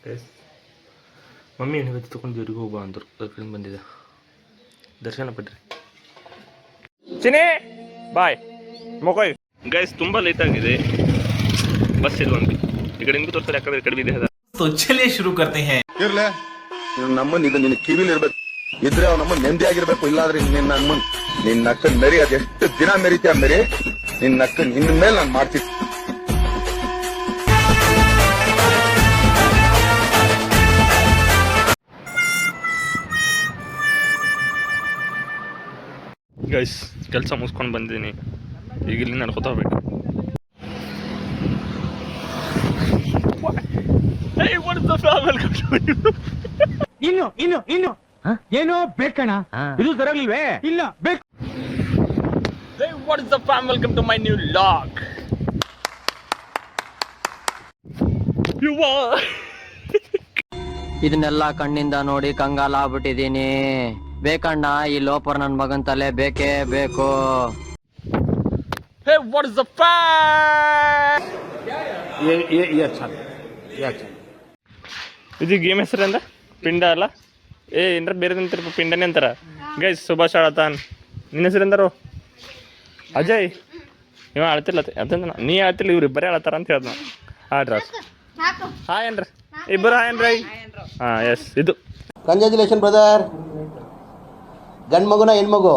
Guys mummy ಏನು ಇವತ್ತು ತೊಗೊಂಡು ದೇವ್ರಿಗೆ ಹೋಗ್ಬಾ ಅಂದರು ಅದ್ರ ಕಡೆಯಿಂದ ಬಂದಿದೆ. ದರ್ಶನ ಪಡ್ರಿ. ಚಿನಿ ಬಾಯ್ ಮೊಕೊಯ್. ಗೈಸ್ ತುಂಬ ಲೇಟ್ ಆಗಿದೆ, ಬಸ್ ಇದು ಒಂದು ಈ ಕಡೆ ನಿಮ್ಗೆ ತೋರಿಸ್ತಾರೆ, ಯಾಕಂದ್ರೆ ಈ ಕಡೆ ಇದೆ. तो चलिए शुरू करते हैं. ಇರ್ಲೆ ನಮ್ಮನ್ ಇದು ನಿನ್ನ ಕಿವಿಲಿ ಇರ್ಬೇಕು, ಇದ್ರೆ ಅವ್ ನಮ್ಮನ್ ನೆಮ್ಮದಿ ಆಗಿರ್ಬೇಕು. ಇಲ್ಲಾದ್ರೆ ನಿನ್ನ ನಮ್ಮನ್ ನಿನ್ನ ಅಕ್ಕನ್ ಮೆರಿ ಅದೆಷ್ಟು ದಿನ ಮೆರಿತೀಯ ಮೆರಿ, ನಿನ್ನ ಅಕ್ಕನ್ ಇನ್ ಮೇಲೆ ನಾನು ಮಾಡ್ತೀನಿ. ಗೈಸ್ ಕೆಲಸ ಮುಗಿಸ್ಕೊಂಡು ಬಂದಿದ್ದೀನಿ, ಈಗ ಇಲ್ಲಿ ನಡ್ಕೊತಾ ಹೋಗ್ಬೇಕು. ಇನ್ನು ಏನೋ ಬೇಕಣ್ಣ, ಇದು ಸರಿಯಾಗ್ಲಿಲ್ವೇ? ಇಲ್ಲ ಬೇಕು. What is the fam? Welcome to my new vlog. You are. ಇದನ್ನೆಲ್ಲ ಕಣ್ಣಿಂದ ನೋಡಿ ಕಂಗಾಲ ಆಗ್ಬಿಟ್ಟಿದೀನಿ. ಬೇಕಣ್ಣ, ಈ ಲೋಪರ್ ನನ್ ಮಗನ್ ತಲೆ ಬೇಕೇ ಬೇಕು. Hey, what is the fam? ये अच्छा ಇದು ಗೇಮ್ ಹೆಸರು ಅಂದ ಪಿಂಡ ಅಲ್ಲ ಏನ್ರ ಬೇರೆ ಅಂತಾರ, ಪಿಂಡನೇ ಅಂತಾರ. ಗೈಸ್ ಸುಭಾಷ್ ಆಳತಾನ್. ನಿನ್ನ ಹೆಸರು ಎಂದರು ಅಜಯ್. ಇವ ಆಳ್ತಿಲ್ಲ ಅದನ್ನ ನೀ ಆಳ್ತಿಲ್ಲ, ಇವ್ರು ಇಬ್ಬರೇ ಆಳ್ತಾರ ಅಂತ ಹೇಳ್ದ. ಆಡ್ರ ಹಾಯ್ ಏನ್ರ ಇಬ್ಬರು ಹಾಯ್ ಏನ್ರಿ. ಹಾಂ ಎಸ್ ಇದು ಕಂಗ್ರ್ಯಾಚುಲೇಷನ್ ಬ್ರದರ್. ಗಂಡು ಮಗುನ ಹೆಣ್ಮಗು,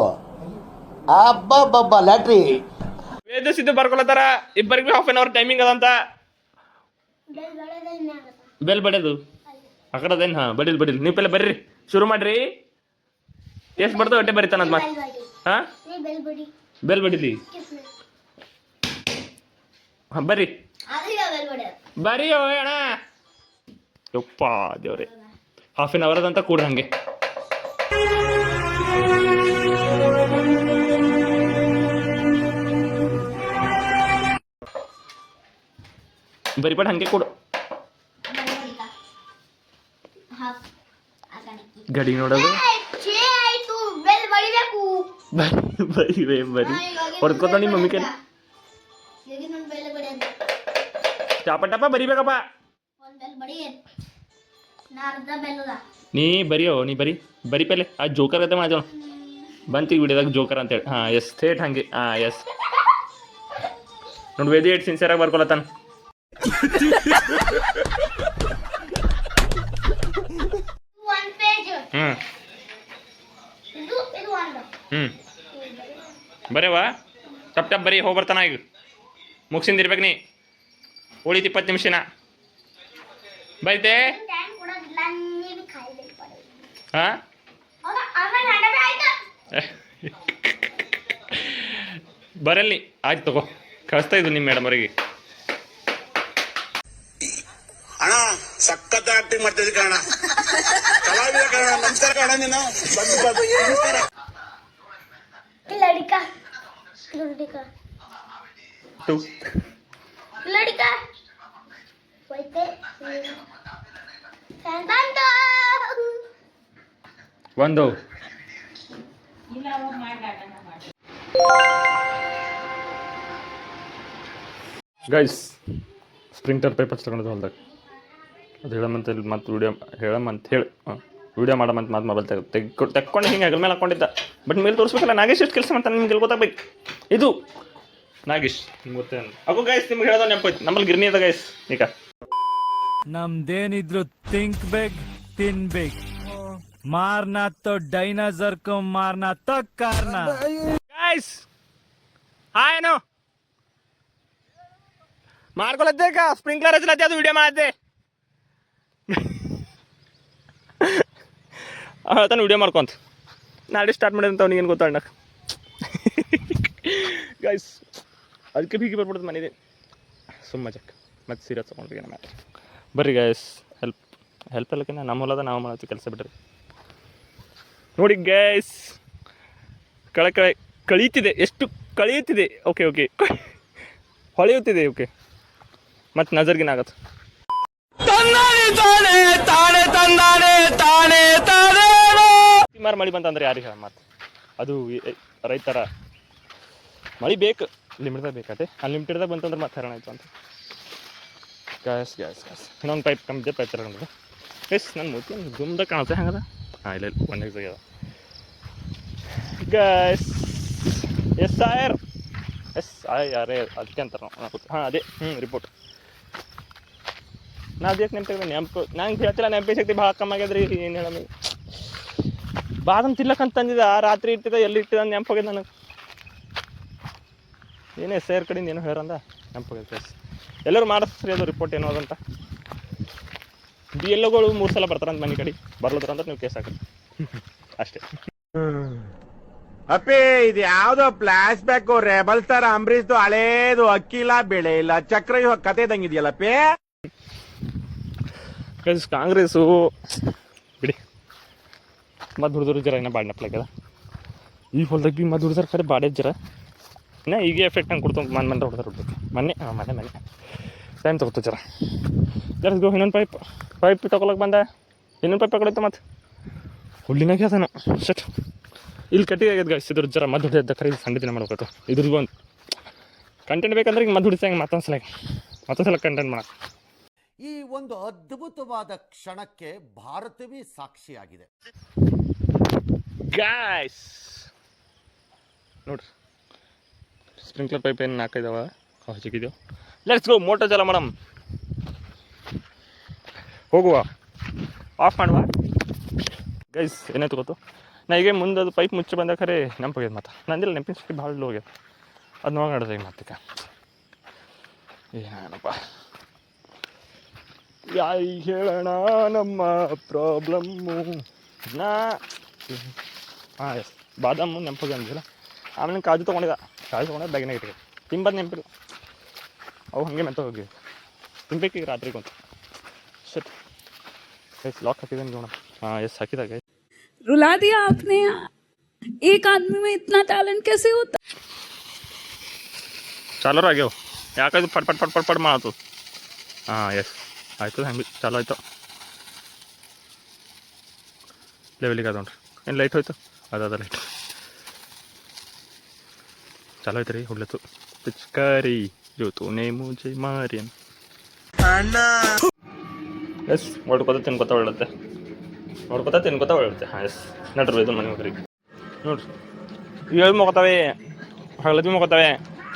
ಅಬ್ಬಬ್ಬಬ್ಬ ಲ್ಯಾಟ್ರಿ. ವೇದ ಸಿದ್ದು ಬರ್ಕೊಳತ್ತಾರ, ಇಬ್ಬರಿಗೆ ಹಾಫ್ ಆನ್ ಅವರ್ ಟೈಮಿಂಗ್ ಅದಂತ. ಬೆಲ್ ಬಡಿಯೋದು ಆ ಕಡೆದೇನು? ಹಾಂ ಬಡಿಲ್ ನೀವು ಪೆಲ್ಲ ಬರ್ರಿ, ಶುರು ಮಾಡ್ರಿ. ಎಷ್ಟು ಬರ್ತವೆ ಹೊಟ್ಟೆ ಬರಿತಾನಂತ ಮತ್ತೆ. ಹಾಂ ಬೆಲ್ ಬಡಿಲಿ. ಹಾಂ ಬರ್ರಿ ಬರ್ರಿ ಅಣ್ಣ. ಯಪ್ಪ ದೇವ್ರೆ, ಹಾಫ್ ಆನ್ ಅವರ್ ಅದಂತ ಕೂಡ ಹಂಗೆ. ಬರಿಪಾട് ಹಂಗೆ ಕೊಡು. ಗಡಿ ನೋಡೋದು ಬರಿ ಹೊಡ್ಕೋತ ನಿಮ್ಮ ಮಮ್ಮಿ ಕೈ ಟಾಪ ಟಾಪ ಬರಿಬೇಕಪ್ಪ. ನೀ ಬರಿಯೋ, ನೀ ಬರಿ ಪೆಲೆ ಆ ಜೋಕರ್ ಕತೆ ಮಾಡೋಣ ಬಂತು ಈ ವಿಡಿಯೋದಾಗ ಜೋಕರ್ ಅಂತೇಳಿ. ಹಾಂ ಎಸ್ ಥೇಟ್ ಹಂಗೆ. ಹಾಂ ಎಸ್ ನೋಡಿ ವೇದಿ ಏಟ್ ಸಿನ್ಸಿಯರಾಗಿ ಬರ್ಕೊಳತ್ತಾನ. ಬರೇವಾ ಟಪ್ ಟಪ್ ಬರೀ ಹೋಗಿ ಬರ್ತಾನ. ಈಗ ಮುಗಿಸಿಂದಿರ್ಬೇಕು ನೀ, ಉಳಿತು 20 ನಿಮಿಷನ ಬೈತೆ. ಹಾಂ ಬರಲಿ ಆಯ್ತು ತಗೋ, ಕಳಿಸ್ತಾ ಇದ್ದು ನಿಮ್ಮ ಮೇಡಮ್ ಅವರಿಗೆ. ಅಣ್ಣ ಸಖತ್ ಆಕ್ಟಿಂಗ್ ಮಾಡ್ತಿದ್ದೆ ಕಣ, ಕಲಾವಿದ ಕಣ. ನಮಸ್ಕಾರ ಕಣ, ನೀನು ನಮಸ್ಕಾರ. लड़का लड़का ಟು लड़का वैसे संतो ಒಂದು ಗೈಸ್ ಸ್ಪ್ರಿಂಟರ್ ಪೇಪರ್ಸ್ ತಗೊಂಡು ಹೊಲ್ದಾಗ ಅದು ಹೇಳಮಂತ ಮತ್ತು ವಿಡಿಯೋ ಹೇಳಮಂತ ಹೇಳಿ ವಿಡಿಯೋ ಮಾಡಮಂತ ಮಾತು ಮೊಬೈಲ್ ತೆಕ್ಕೊಂಡು ಹಿಂಗೆ ಹೆಗಲ ಮೇಲೆ ಹಾಕೊಂಡಿದ್ದ. ಬಟ್ ಮೇಲೆ ತೋರಿಸ್ಬೇಕಲ್ಲ, ನಾಗೇಶ್ ಎಷ್ಟು ಕೆಲಸ ಮಾಡ್ತಾನೆ ನಿಮ್ಗೆ ಗೊತ್ತಾಗಬೇಕು. ಇದು ನಾಗೇಶ್ ನಿಮ್ಗೆ ಗೊತ್ತೇ ಅಗೋ ಗೈಸ್, ನಿಮ್ಗೆ ಹೇಳೋದು ನೆನಪೋಯ್ತು, ನಮ್ಮಲ್ಲಿ ಗಿರ್ನಿ ಅದ ಗೈಸ್. ಈಗ ನಮ್ದೇನಿದ್ರು ಥಿಂಕ್ ಬೇಕ್ ತಿನ್ಬೇಕು, ಮಾರ್ನಾ ತೋ ಡೈನಾಸರ್ ಕೋ ಮಾರ್ನಾ ತೋ ಕಾರ್ನ. ಗೈಸ್ ಹಾಯ್ ಏನು ಮಾಡ್ಕೊಳತ್ತೆ ಈಗ ಸ್ಪ್ರಿಂಕ್ಲರ್ ಹಚ್ಚಲತ್ತೆ, ಅದು ವಿಡಿಯೋ ಮಾಡತ್ತೆ. ತಾನು ವಿಡಿಯೋ ಮಾಡ್ಕೊಂತ ನಾಳೆ ಸ್ಟಾರ್ಟ್ ಮಾಡಿದಂತ ಅವ್ನಿಗೆ ಏನು ಗೊತ್ತಾಗ ಗೈಸ್. ಅದಕ್ಕೆ ಬೀಗಿ ಬರ್ಬಿಡ್ದು ಮನೆದೆ ಸುಮ್ಮ ಜಕ್ ಮತ್ತೆ ಸೀರಿಯಸ್ ತೊಗೊಂಡ್ರಿ ಏನೋ ಮ್ಯಾಟ್ರ್. ಬರ್ರಿ ಗೈಸ್, ಹೆಲ್ಪ್ ಎಲ್ಲಕ್ಕಿಂತ ನಮ್ಮ ಹೊಲದ ನಾವು ಮಾಡ್ತೀವಿ ಕೆಲಸ ಬಿಡ್ರಿ. ನೋಡಿ ಗೈಸ್ ಕಳೀತಿದೆ, ಎಷ್ಟು ಕಳೆಯುತ್ತಿದೆ. ಓಕೆ ಹೊಳೆಯುತ್ತಿದೆ. ಓಕೆ ಮತ್ತು ನಜರ್ಗಿನಾಗತ್ತೆ. ಮಳಿ ಬಂತಂದ್ರೆ ಯಾರಿಗೆ ಹೇಳ ಮಾತು, ಅದು ರೈತರ ಮಳೆ ಬೇಕು, ಲಿಮಿಟ್ದಾಗ ಬೇಕತ್ತೆ. ಅನ್ಲಿಮಿಟೆಡ್ದಾಗ ಬಂತಂದ್ರೆ ಮತ್ತೆ ಹರಣ ಆಯ್ತು ಅಂತ. ಗ್ಯಾಸ್ ಇನ್ನೊಂದು ಪೈಪ್ ಕಂಪ್ಲೀಟ್ ಪೈಪ್ ತಗೊಂಡ್ರೆ ಎಸ್ ನನ್ನ ಮೂತಿ ಒಂದು ದುಮ್ದಾಗ ಕಾಣುತ್ತೆ ಹಂಗದ ಹಾಂ ಇಲ್ಲ ಒಂದೇ ಆಗ್ಯದ ಗ್ಯಾಸ್ SIR ಅದಕ್ಕೆ ಅಂತಾರೆ ನಾವು ಹಾಂ ಅದೇ ರಿಪೋರ್ಟ್ ನಾ ಅದಕ್ಕೆ ನೆನಪು ನಂಗೆ ಹೇಳ್ತಿಲ್ಲ ನೆನಪಿ ಶಕ್ತಿ ಭಾಳ ಕಮ್ಮಿ ಆಗ್ಯದ್ರಿ ಏನು ಹೇಳಮ್ಮ ಬಾದಮ್ ತಿನ್ಲಕ್ಕಂತ ತಂದಿದ್ದ ರಾತ್ರಿ ಇಟ್ಟಿದ್ದ ಎಲ್ಲಿ ಇಟ್ಟಿದ್ದ ನೆನಪಾಗ್ಯದ ನನಗೆ ಏನೇ SIR ಕಡೆಯಿಂದ ಏನೋ ಹೇಳಂದ ನೆನಪಾಗ್ಯದ ಕೇಸ್ ಎಲ್ಲರೂ ಮಾಡಿಸ್ರಿ ಅದು ರಿಪೋರ್ಟ್ ಏನೋ ಅದಂತ BLOಗಳು 3 ಸಲ ಬರ್ತಾರಂತ ಮನೆ ಕಡೆ ಬರ್ಲದ್ರಂದ್ರೆ ನೀವು ಕೇಸ್ ಹಾಕಿ ಅಷ್ಟೇ. ಅಪ್ಪಿ ಇದು ಯಾವ್ದೋ flash back rebel star Ambareesh ಹಳೇದು ಅಕ್ಕಿಲ್ಲ ಬೆಳೆ ಇಲ್ಲ ಚಕ್ರ ಇವಾಗ ಕತೆ ಇದಂಗಿದೆಯಲ್ಲಪ್ಪಿ. ಕಾಂಗ್ರೆಸ್ಸು ಬಿಡಿ ಮದ್ದು ಹುಡ್ದರು ಜರ ಇನ್ನೂ ಬಾಡ್ನಪ್ಲಾಗ್ಯದ ಈ ಹೊಲ್ದಾಗ ಭೀ ಮದ್ದು ಹುಡ್ದಾರ ಕಡೆ ಬಾಡೇ ಜರ ಇನ್ನು ಈಗ ಎಫೆಕ್ಟ್ ಹಂಗೆ ಕೊಡ್ತು ಮನೆ ಹೊಡ್ದಾರ ಹುಡ್ಬೇಕು ಮೊನ್ನೆ ಟೈಮ್ ತಗೋತು ಜರ ಗೋ ಇನ್ನೊಂದು ಪೈಪ್ ತಗೊಳಕ್ಕೆ ಬಂದ ಇನ್ನೊಂದು ಪೈಪ್ ತಗೊಳೈತೆ ಮತ್ತು ಹುಲ್ಲಿನಾಗೆ ಅದನು ಶಟ್ ಇಲ್ಲಿ ಕಟ್ಟಿಗೆ ಆಗ್ಯದ ಗಾಯ್ಸ್ ಇದ್ರ ಜರ ಮದ್ದು ಹೊಡೆದ ಖರೀದಿ ಸಂಡೆ ದಿನ ಮಾಡ್ಬೇಕು ಇದ್ರದ್ದು ಒಂದು ಕಂಟೆಂಟ್ ಬೇಕಂದ್ರೆ ಈಗ ಮದ್ದು ಹೊಡಿಸಂಗೆ ಮತ್ತೊಂದ್ಸಲ ಕಂಟೆಂಟ್ ಮಾಡಕ್ಕೆ. ಈ ಒಂದು ಅದ್ಭುತವಾದ ಕ್ಷಣಕ್ಕೆ ಭಾರತವೇ ಸಾಕ್ಷಿಯಾಗಿದೆ. ಗಾಯ್ಸ್ ನೋಡ್ರಿ ಸ್ಪ್ರಿಂಕ್ಲರ್ ಪೈಪ್ ಏನು ನಾಲ್ಕೈದವ ಹಚ್ಚಿಗಿದೆವು. ಲೆಟ್ಸ್ ಗೋ ಮೋಟರ್ ಚಾಲ ಮೇಡಮ್ ಹೋಗುವ ಆಫ್ ಮಾಡುವ ಗೈಸ್ ಏನಾಯ್ತು ಗೊತ್ತು ನಾ ಈಗ ಮುಂದೆ ಅದು ಪೈಪ್ ಮುಚ್ಚಿ ಬಂದ ಖರೆ ನೆನಪಾಗ್ಯದ ಮತ್ತು ನಂದಿಲ್ಲ ನೆನಪಿನ ಶಕ್ತಿ ಭಾಳ ಲೋ ಆಗ್ಯದ ಅದು ನೋಡೋದು ಈಗ ಮತ್ತೀಗ ಏನಪ್ಪ ಯಾಯಿ ಹೇಳೋಣ ನಮ್ಮ ಪ್ರಾಬ್ಲಮ್ಮು ನಾ ಹಾಂ ಎಸ್ ಬಾದಾಮು ನೆನಪಾಗಿ ಅಂದಿಲ್ಲ ಆಮೇಲೆ ಕಾಜು ತೊಗೊಂಡಿದ್ದ ಬ್ಯಾಗಿನಾಗ ಇಟ್ಟಿಗೆ ತಿಂಬದು ನೆನಪಿಲ್ಲ ಅವು ಹಾಗೆ ಮೆತ್ತ ಹೋಗಿ ತಿನ್ಬೇಕು ಈಗ ರಾತ್ರಿಗೆ ಅಂತ ಶಟ್ ಎಸ್ ಲಾಕ್ ಹಾಕಿದ್ದೇನೆ ನೋಡೋಣ ಹಾಂ ಎಸ್ ಹಾಕಿದಾಗ रुला दिया आपने. एक आदमी में इतना टैलेंट कैसे होता? ಚಾಲೋರು ಆಗ್ಯಾವ ಯಾಕಂದ್ರೆ ಪಟ್ ಮಾಡತ್ತು ಹಾಂ ಎಸ್ ಆಯ್ತು ಹಂಗೆ ಚಾಲೋ ಆಯ್ತು ಲೆವೆಲಿಗೆ ಅದ ನೋಡ್ರಿ ಏನು ಲೈಟ್ ಹೋಯ್ತು ಅದ ಲೈಟ್ ಚಾಲೋ ಐತೆ ರೀ ಹುಡ್ಲತ್ತು ಪಿಚ್ಕಾರಿ ಜೋತು ನೇಮು ಜೈ ಮಾರಿಯನ್ ಎಸ್ ಹೊಡ್ಕೊತ ತಿನ್ಕೊತ ಒಳ್ಳುತ್ತೆ ಹಾಂ ಎಸ್ ನಡ್ರಿ ಇದು ಮನೆ ಹೋಗ್ರಿ ನೋಡ್ರಿ ಇವು ಮುಗತಾವೆ ಹಳದಿ ಮುಗತಾವೆ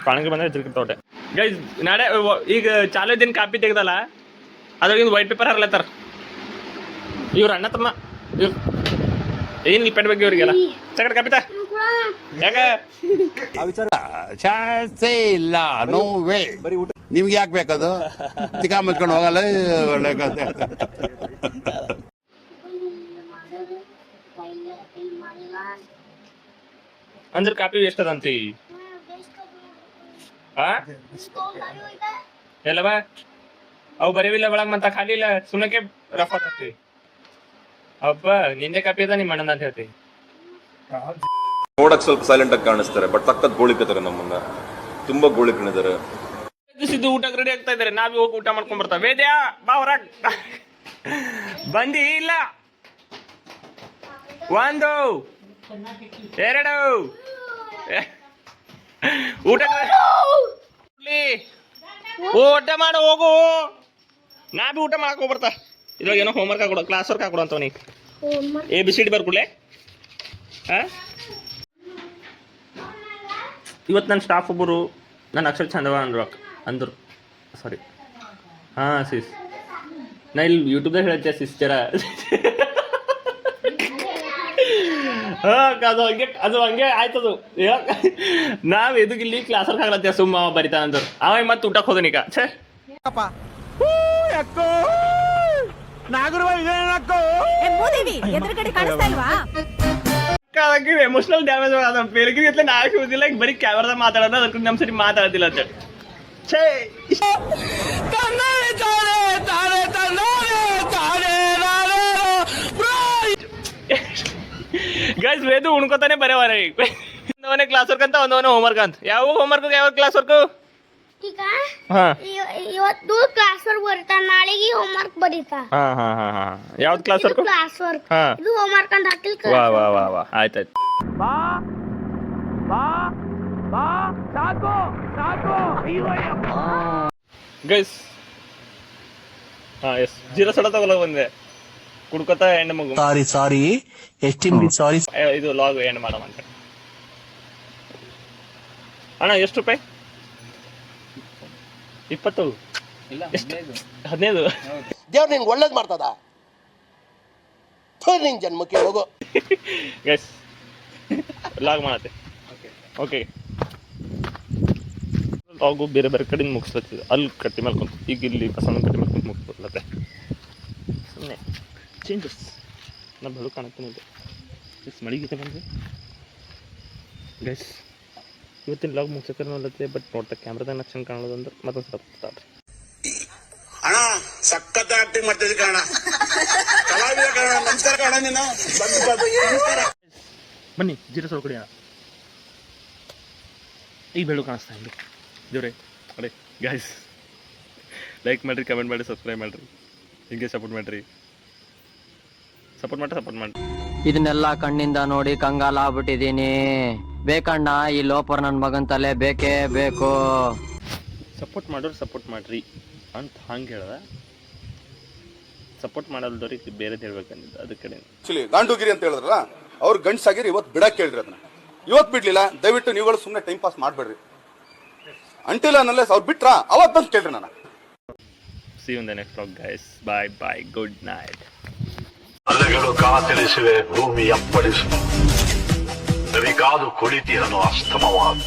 ಕಾಣಿಗೆ ಬಂದರೆ ತಿರ್ಗಿರ್ತಾವೆ ಗೈಸ್ ನಾಳೆ ಈಗ ಚಾಲೋ ದಿನ ಕಾಪಿ ತೆಗ್ದಲ್ಲ ಅದ್ರಾಗಿಂದು ವೈಟ್ ಪೇಪರ್ ಹರ್ಲತ್ತಾರ ಇವ್ರ ಅಣ್ಣ ತಮ್ಮ ಇವ್ರು ಏನು ಇಪ್ಪಟ್ಟು ಬಗ್ಗೆ ಇವ್ರಿಗೆಲ್ಲ ಚಕಟ್ ಕಾಪಿತಾ ಯಾಕೆ ಚಾನ್ಸೇ ಇಲ್ಲ ನೋ ವೇ ನಿಮ್ಗೆ ಯಾಕೆ ಬೇಕದು ತಿಕ್ಕ ಮುಚ್ಕೊಂಡು ಹೋಗಲ್ಲ ಒಳ್ಳೆ ಕಥೆ. ಅಂದ್ರೆ ಕಾಪಿ ವೇಸ್ಟ್ ಅದಂತಿ ಎಲ್ಲವ ಅವು ಬರೀವಿಲ್ಲ ಒಳಗೆ ಮತ್ತ ಖಾಲಿ ಇಲ್ಲ ಸುಮ್ಮನೆ ರಫ್ ಆಗ್ತೈತಿ ಹಬ್ಬ ನಿಂದೆ ಕಾಪಿ ಅದ ನಿಮ್ಮ ಅಣ್ಣನ ಅಂತ ಹೇಳ್ತಿ ನೋಡಕ್ ಸ್ವಲ್ಪ ಸೈಲೆಂಟ್ ಆಗಿ ಕಾಣಿಸ್ತಾರೆ ಬಟ್ ತಕ್ಕದ್ ಗೋಳಿಕತಾರೆ ನಮ್ಮನ್ನ ತುಂಬಾ ಗೋಳಿಕೊಂಡಿದ್ದಾರೆ. ಸಿದ್ದು ಊಟಕ್ಕೆ ರೆಡಿ ಆಗ್ತಾ ಇದಾರೆ ನಾವೇ ಹೋಗಿ ಊಟ ಮಾಡ್ಕೊಂಡ್ ಬರ್ತಾವ ವೇದ್ಯಾ ಬಾ ಹೊರಗ್ ಬಂದಿ ಇಲ್ಲ 1 2 ಊಟ ಮಾಡು ಹೋಗು ನಾ ಬಿ ಊಟ ಮಾಡಕ್ ಹೋಗ್ಬರ್ತಾ ಇದ್ರಾಗ ಏನೋ ಹೋಮ್ವರ್ಕ್ ಹಾಕೊಡು ಕ್ಲಾಸ್ ವರ್ಕ್ ಹಾಕೊಡು ಅಂತವನಿ ABCD ಬರ್ಕೊಡ್ಲೆ ಇವತ್ತು ನನ್ನ ಸ್ಟಾಫ್ ಒಬ್ಬರು ನನ್ನ ಅಕ್ಷರ ಚಂದವ ಅಂದರು ಸಾರಿ ಹಾಂ ಸಿಸ್ ನಾ ಇಲ್ಲಿ ಯೂಟ್ಯೂಬ್ದಾಗ ಹೇಳ್ತೆ ಸಿಸ್ಟರ ಅದು ಹಂಗೆ ಆಯ್ತದು ನಾವ್ ಎದುಗ್ ಇಲ್ಲಿ ಕ್ಲಾಸ್ ವರ್ಕ್ ಆಗ್ಲತ್ತ ಸುಮ್ಮ ಬರಿತಾ ಅಂದ್ರು ಅವ ಮತ್ತೆ ಊಟಕ್ಕೆ ಹೋದನೀಗ ಛೇ ಎಮೋಷನಲ್ ಡ್ಯಾಮೇಜ್ ಅದ ಬೆಳಗ್ಗೆ ನಾಳೆ ಸಿಗುದಿಲ್ಲ ಈಗ ಬರೀ ಕ್ಯಾಮರಾದಾಗ ಮಾತಾಡೋದು ಅದಕ್ಕೆ ನಮ್ಮ ಸರಿ ಮಾತಾಡೋದಿಲ್ಲ ಅಂತ ಛೇ ಗೈಸ್ ವೇದು ಉಣ್ಕೋತಾನೆ ಬರೇವಾರ ಈಗ ಒಂದವನೇ ಕ್ಲಾಸ್ ವರ್ಕ್ ಅಂತ ಒಂದವನೇ ಹೋಮ್ವರ್ಕ್ ಅಂತ ಯಾವ ಹೋಮ್ವರ್ಕ್ ಯಾವ ಕ್ಲಾಸ್ ವರ್ಕ್ ಈಗ ಇವತ್ತು ಕ್ಲಾಸ್ ವರ್ಕ್ ಬರೀತಾ ನಾಳೆಗೆ ಹೋಮ್ವರ್ಕ್ ಬರೀತಾ ಯಾವ್ದು ಕ್ಲಾಸ್ ವರ್ಕ್ ಇದು ಹೋಮ್ವರ್ಕ್ ಅಂತ ಹಾಕಿಲ್ ವಾ ಆಯ್ತಾಯ್ತು ಗೈಸ್ ಹಾಂ ಎಸ್ ಜೀರೋ ಸಡ ತಗೊಳಕ್ ಬಂದೆ ಕುಡ್ಕೊತ ಎಂಡ್ ಮಗು ಸಾರಿ ಎಷ್ಟಿಂಬಿ ಸಾರಿ ಇದು ಲಾಗ್ ಎಂಡ್ ಮಾಡೋ ಅಂತ ಅಣ್ಣ ಎಷ್ಟು ರೂಪಾಯಿ 20 15 ದೇವ್ರು ನಿಂಗೆ ಒಳ್ಳೇದು ಮಾಡ್ತದ ನಿನ್ ಜನ್ಮಕ್ಕೆ ಹೋಗೋ ಗೈಸ್ ಲಾಗ್ ಮಾಡತ್ತೆ ಓಕೆ ಲಾಗು ಬೇರೆ ಬೇರೆ ಕಡೆಯಿಂದ ಮುಗಿಸ್ಲತ್ತಿದೆ ಅಲ್ಲಿ ಕಟ್ಟಿ ಮೇಲೆ ಕುಂತು ಈಗ ಇಲ್ಲಿ ಬಸವನ ಕಟ್ಟಿ ಮೇಲೆ ಕುಂತು ಮುಗಿಸ್ಲತ್ತೆ ಸುಮ್ಮನೆ ಚೇಂಜಸ್ ನಾ ಬೆಳು ಕಾಣುತ್ತೇನೆ ಇದೆ ಇಸ್ ಮಳಿಗೆ ಬಂದು ಗೈಸ್ ಇವತ್ತಿನ ಲಾಗ್ ಮುಗಿಸಕ್ಕೆ ನೋಡ್ಲತ್ತೆ ಬಟ್ ನೋಡ್ತಾ ಕ್ಯಾಮ್ರಾದಾಗ ನಕ್ಷನ್ ಕಾಣೋದು ಅಂದ್ರೆ ಮತ್ತೊಂದು ಸ್ವಲ್ಪ ಅಣ್ಣ ಸಖತ್ ಆಕ್ಟಿಂಗ್ ಮಾಡ್ತಿದ್ದೆ ಕಣ ಕಲಾವಿದ ಕಣ ನಮಸ್ಕಾರ ಕಣ ನೀನು ಬನ್ನಿ ಜೀರೋ ಸೊಳ್ಕೊಡಿ ಅಣ್ಣ ಈಗ ಬೆಳು ಕಾಣಿಸ್ತಾ ಹಿಂಗೆ ದೇವ್ರೆ ಅಡೆ ಗೈಸ್ ಲೈಕ್ ಮಾಡಿರಿ ಕಮೆಂಟ್ ಮಾಡಿ ಸಬ್ಸ್ಕ್ರೈಬ್ ಮಾಡಿರಿ ಹಿಂಗೆ ಸಪೋರ್ಟ್ ಮಾಡಿರಿ ಇದನ್ನೆಲ್ಲ ಕಣ್ಣಿಂದ ನೋಡಿ ಕಂಗಾಲಾಗ್ಬಿಟ್ಟಿದೀನಿ. ಬೇಕಣ್ಣ ಈ ಲೋಪರ್ ನನ್ ಮಗನ್ ತಲೆ ಬೇಕೇ ಬೇಕು. ಸಪೋರ್ಟ್ ಮಾಡೋರು ಸಪೋರ್ಟ್ ಮಾಡ್ರಿ ಅಂತ ಹಂಗೆ ಹೇಳ್ದ. ಸಪೋರ್ಟ್ ಮಾಡಲ್ದವ್ರಿಗೆ ಬೇರೆದು ಹೇಳ್ಬೇಕಂದಿದ್ದ ಅದಕ್ಕೆ ಆಕ್ಚುಲಿ ಗಾಂಡುಗಿರಿ ಅಂತ ಹೇಳಿದ್ರಲ್ಲ ಅವ್ರು ಗಂಡ್ಸಾಗಿರಿ ಇವತ್ತು ಬಿಡಕ್ ಕೇಳ್ರಿ ಅದನ್ನ. ಇವತ್ತು ಬಿಡ್ಲಿಲ್ಲ, ದಯವಿಟ್ಟು ನೀವುಗಳು ಸುಮ್ಮನೆ ಟೈಮ್ ಪಾಸ್ ಮಾಡಬೇಡ್ರಿ. ಅಂಟಿಲ್ ಅನ್ನಲೆಸ್ ಅವ್ರು ಬಿಟ್ರಾ ಅವತ್ತು ಬಂದು ಕೇಳ್ರಿ ನಾನು. See you in the next vlog guys. Bye bye. Good night. ಅಲೆಗಳು ಕಾತರಿಸಿವೆ ಭೂಮಿ ಅಪ್ಪಳಿಸು ನವಿಗಾದು ಕುಳಿತಿರನು ಅಸ್ತಮವಾದ